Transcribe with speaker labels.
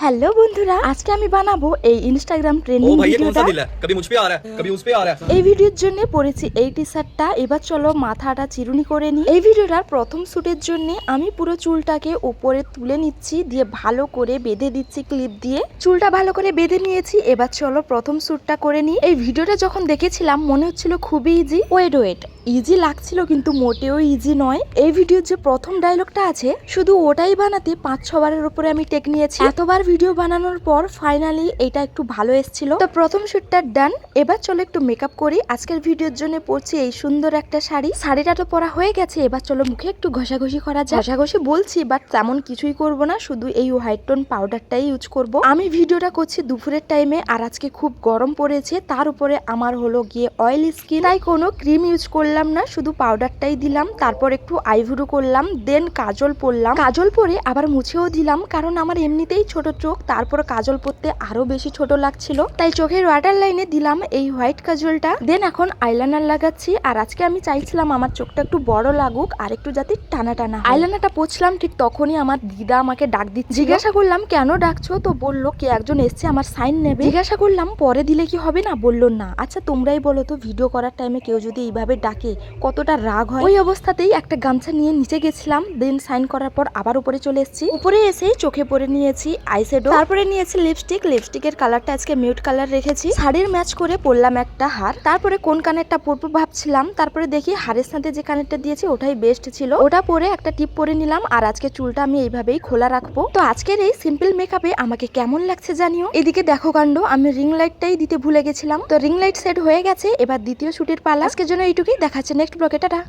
Speaker 1: Hello বন্ধুরা, আজকে আমি বানাবো এই ইনস্টাগ্রাম ট্রেন্ডিং ভিডিওটা।
Speaker 2: कभी मुझ पे आ रहा है कभी उस पे आ रहा है।
Speaker 1: এই ভিডিওর জন্য পরেছি এই টি শার্টটা। এবার চলো মাথাটা চিরুনি করে নিই। এই ভিডিওটার প্রথম শুটের জন্য আমি পুরো চুলটাকে উপরে তুলে নিচ্ছি, দিয়ে ভালো করে বেঁধে দিচ্ছি ক্লিপ দিয়ে। চুলটা ভালো করে বেঁধে নিয়েছি। এবার চলো প্রথম শুটটা করে নিই। এই ভিডিওটা যখন দেখেছিলাম মনে হচ্ছিল খুবই ইজি। ওয়েট ইজি লাগছিল, কিন্তু মোটেও ইজি নয়। এই ভিডিওর যে প্রথম ডায়লগটা আছে শুধু ওটাই বানাতে 5-6 বারের উপরে আমি টেক নিয়েছি। এতবার ভিডিও বানানোর পর ফাইনালি এটা একটু ভালো এসেছিল। তো প্রথম শুটটা ডান। এবার চলো একটু মেকআপ করি। আজকের ভিডিওর জন্য পরছি এই সুন্দর একটা শাড়ি। শাড়িটা তো পরা হয়ে গেছে। এবার চলো মুখে একটু ঘষাঘষি করা যায়। ঘষাঘষি বলছি বাট তেমন কিছুই করব না, শুধু এই হোয়াইট টোন পাউডারটাই ইউজ করব। আমি ভিডিওটা করছি দুপুরের টাইমে, আর আজকে খুব গরম পড়েছে। তার উপরে আমার হলো গিয়ে অয়েল স্কিন, তাই কোনো ক্রিম ইউজ করলাম না, শুধু পাউডারটাই দিলাম। তারপর একটু আইভ্যারো করলাম, দেন কাজল পরলাম। কাজল পরে আবার মুছেও দিলাম, কারণ আমার এমনিতেই ছোট চোখ, তারপর কাজল পরতে আরো বেশি ছোট লাগছিল, তাই চোখের ওয়াটার লাইনে দিলাম এই হোয়াইট কাজলটা। দেন এখন আইলাইনার লাগাচ্ছি। আর আজকে আমি চাইছিলাম আমার চোখটা একটু বড় লাগুক আর একটু যাতে টানা টানা। আইলাইনারটা পরছিলাম, ঠিক তখনই আমার দিদা আমাকে ডাক দিচ্ছে। জিজ্ঞাসা করলাম কেন ডাকছো, তো বললো কে একজন এসছে আমার সাইন নেবে। জিজ্ঞাসা করলাম পরে দিলে কি হবে না, বললো না। আচ্ছা তোমরাই বলো তো, ভিডিও করার টাইমে কেউ যদি এইভাবে ডাকে কতটা রাগ হয়। ওই অবস্থাতেই একটা গামছা নিয়ে নিচে গেছিলাম, দেন সাইন করার পর আবার উপরে চলে এসেছি। উপরে এসে চোখে পরে নিয়েছি আইশ্যাডো, তারপরে নিয়েছি লিপস্টিকের কালারটা আজকে মিউট কালার রেখেছি। শাড়ির ম্যাচ করে পরলাম একটা হার। তারপরে কোন কানেরটা পরবো ভাবছিলাম, তারপরে দেখি হারের সাথে যে কানেরটা দিয়েছি ওটাই বেস্ট ছিল, ওটা পরে একটা টিপ পরে নিলাম। আর আজকে চুলটা আমি এইভাবেই খোলা রাখবো। তো আজকের এই সিম্পল মেকআপে আমাকে কেমন লাগছে জানিও। এদিকে দেখো কাণ্ড, আমি রিং লাইটটাই দিতে ভুলে গেছিলাম। তো রিং লাইট সেট হয়ে গেছে, এবার দ্বিতীয় শুটের পালা। আজকের জন্য এইটুকুই, দেখাচ্ছে নেক্সট ব্লগে, টাটা।